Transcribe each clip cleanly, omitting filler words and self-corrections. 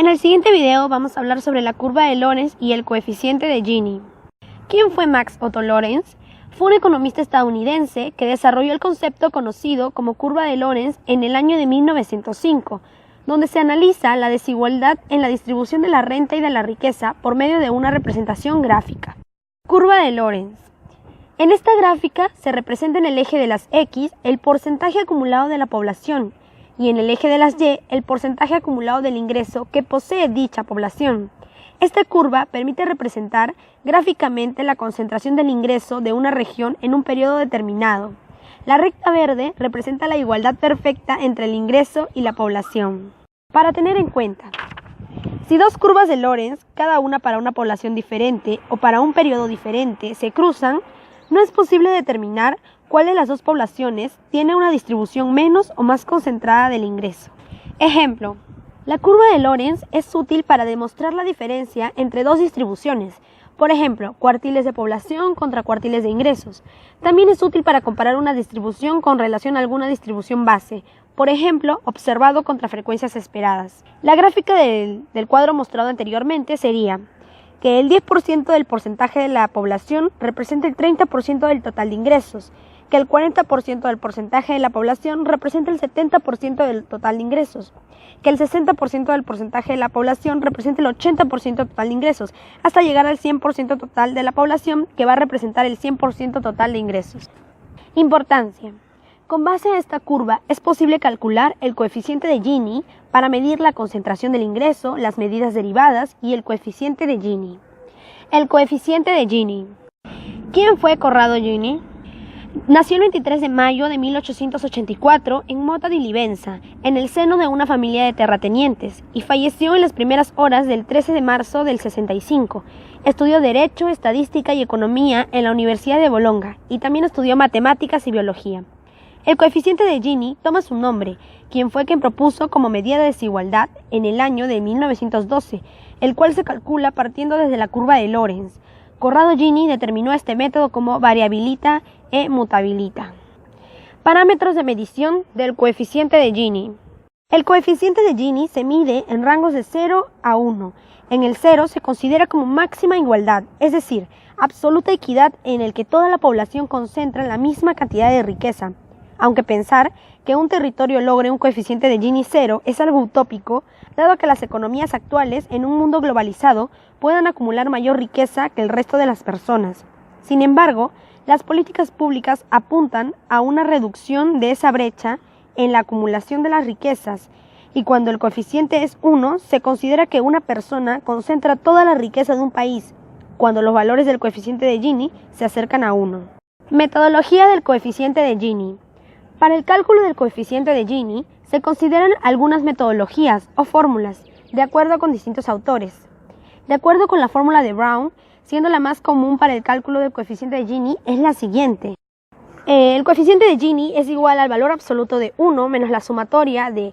En el siguiente video vamos a hablar sobre la curva de Lorenz y el coeficiente de Gini. ¿Quién fue Max Otto Lorenz? Fue un economista estadounidense que desarrolló el concepto conocido como curva de Lorenz en el año de 1905, donde se analiza la desigualdad en la distribución de la renta y de la riqueza por medio de una representación gráfica. Curva de Lorenz. En esta gráfica se representa en el eje de las X el porcentaje acumulado de la población y en el eje de las Y el porcentaje acumulado del ingreso que posee dicha población. Esta curva permite representar gráficamente la concentración del ingreso de una región en un periodo determinado. La recta verde representa la igualdad perfecta entre el ingreso y la población. Para tener en cuenta, si dos curvas de Lorenz, cada una para una población diferente o para un periodo diferente, se cruzan, no es posible determinar cuál de las dos poblaciones tiene una distribución menos o más concentrada del ingreso. Ejemplo, la curva de Lorenz es útil para demostrar la diferencia entre dos distribuciones, por ejemplo, cuartiles de población contra cuartiles de ingresos. También es útil para comparar una distribución con relación a alguna distribución base, por ejemplo, observado contra frecuencias esperadas. La gráfica del cuadro mostrado anteriormente sería que el 10% del porcentaje de la población representa el 30% del total de ingresos, que el 40% del porcentaje de la población representa el 70% del total de ingresos, que el 60% del porcentaje de la población representa el 80% total de ingresos, hasta llegar al 100% total de la población, que va a representar el 100% total de ingresos. Importancia. Con base a esta curva es posible calcular el coeficiente de Gini para medir la concentración del ingreso, las medidas derivadas y el coeficiente de Gini. El coeficiente de Gini. ¿Quién fue Corrado Gini? Nació el 23 de mayo de 1884 en Mota di Livenza, en el seno de una familia de terratenientes, y falleció en las primeras horas del 13 de marzo del 65. Estudió Derecho, Estadística y Economía en la Universidad de Bologna, y también estudió Matemáticas y Biología. El coeficiente de Gini toma su nombre, quien fue quien propuso como medida de desigualdad en el año de 1912, el cual se calcula partiendo desde la curva de Lorenz. Corrado Gini determinó este método como variabilita e mutabilita. Parámetros de medición del coeficiente de Gini. El coeficiente de Gini se mide en rangos de 0 a 1. En el 0 se considera como máxima igualdad, es decir, absoluta equidad en el que toda la población concentra la misma cantidad de riqueza. Aunque pensar que un territorio logre un coeficiente de Gini 0 es algo utópico, dado que las economías actuales en un mundo globalizado puedan acumular mayor riqueza que el resto de las personas. Sin embargo, las políticas públicas apuntan a una reducción de esa brecha en la acumulación de las riquezas, y cuando el coeficiente es 1, se considera que una persona concentra toda la riqueza de un país, cuando los valores del coeficiente de Gini se acercan a 1. Metodología del coeficiente de Gini. Para el cálculo del coeficiente de Gini se consideran algunas metodologías o fórmulas, de acuerdo con distintos autores. De acuerdo con la fórmula de Brown, siendo la más común para el cálculo del coeficiente de Gini, es la siguiente. El coeficiente de Gini es igual al valor absoluto de 1 menos la sumatoria de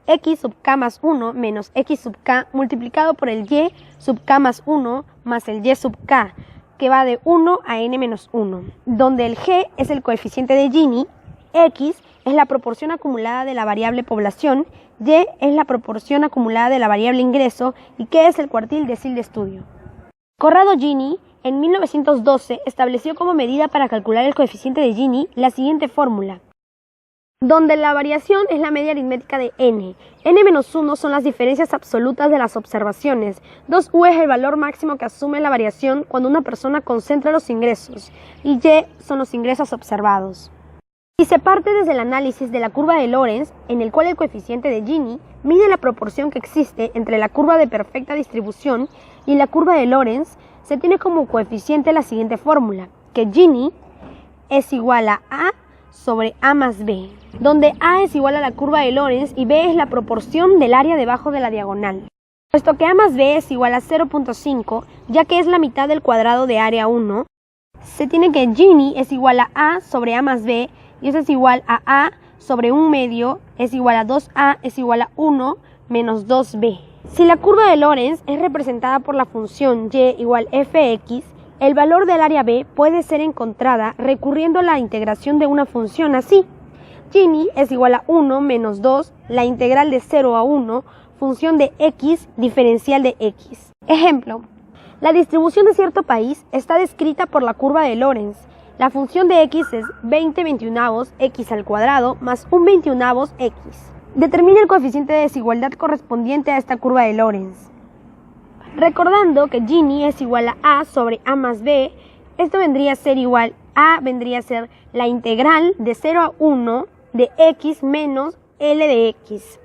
x sub k más 1 menos x sub k multiplicado por el y sub k más 1 más el y sub k, que va de 1 a n menos 1, donde el g es el coeficiente de Gini, x es la proporción acumulada de la variable población, y es la proporción acumulada de la variable ingreso y k es el cuartil decil de estudio. Corrado Gini en 1912 estableció como medida para calcular el coeficiente de Gini la siguiente fórmula, donde la variación es la media aritmética de n. n-1 son las diferencias absolutas de las observaciones. 2u es el valor máximo que asume la variación cuando una persona concentra los ingresos, y y son los ingresos observados. Si se parte desde el análisis de la curva de Lorenz, en el cual el coeficiente de Gini mide la proporción que existe entre la curva de perfecta distribución y la curva de Lorenz, se tiene como coeficiente la siguiente fórmula, que Gini es igual a sobre A más B, donde A es igual a la curva de Lorenz y B es la proporción del área debajo de la diagonal. Puesto que A más B es igual a 0.5, ya que es la mitad del cuadrado de área 1, se tiene que Gini es igual a sobre A más B, y eso es igual a A sobre 1 medio es igual a 2A es igual a 1 menos 2B. Si la curva de Lorenz es representada por la función y igual fx, el valor del área B puede ser encontrada recurriendo a la integración de una función así. Gini es igual a 1 menos 2, la integral de 0 a 1, función de x diferencial de x. Ejemplo, la distribución de cierto país está descrita por la curva de Lorenz. La función de x es 20 veintiunavos x al cuadrado más 1 veintiunavos x. Determina el coeficiente de desigualdad correspondiente a esta curva de Lorenz. Recordando que Gini es igual a A sobre A más B, esto vendría a ser igual a la integral de 0 a 1 de x menos L de x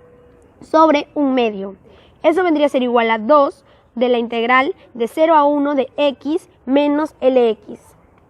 sobre 1 medio. Eso vendría a ser igual a 2 de la integral de 0 a 1 de x menos Lx.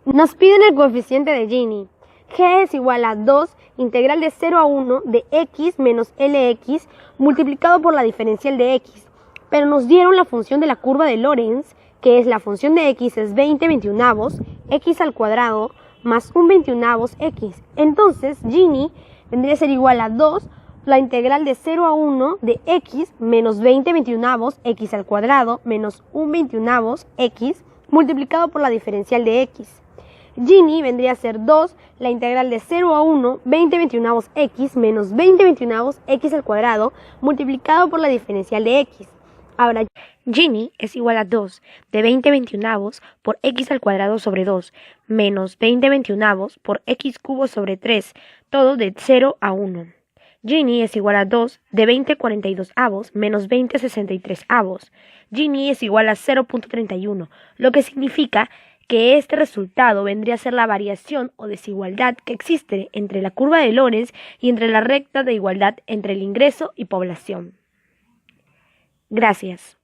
Nos piden el coeficiente de Gini. G es igual a 2 integral de 0 a 1 de x menos Lx multiplicado por la diferencial de x. Pero nos dieron la función de la curva de Lorenz, que es la función de x es 20 veintiunavos x al cuadrado más 1 veintiunavos x. Entonces Gini vendría a ser igual a 2 la integral de 0 a 1 de x menos 20 veintiunavos x al cuadrado menos 1 veintiunavos x multiplicado por la diferencial de x. Gini vendría a ser 2 la integral de 0 a 1 20 veintiunavos x menos 20 veintiunavos x al cuadrado multiplicado por la diferencial de x. Ahora, Gini es igual a 2 de 20 veintiunavos por x al cuadrado sobre 2 menos 20 veintiunavos por x cubo sobre 3, todo de 0 a 1. Gini es igual a 2 de 20 42 avos menos 20 63 avos. Gini es igual a 0.31, lo que significa que este resultado vendría a ser la variación o desigualdad que existe entre la curva de Lorenz y entre la recta de igualdad entre el ingreso y población. Gracias.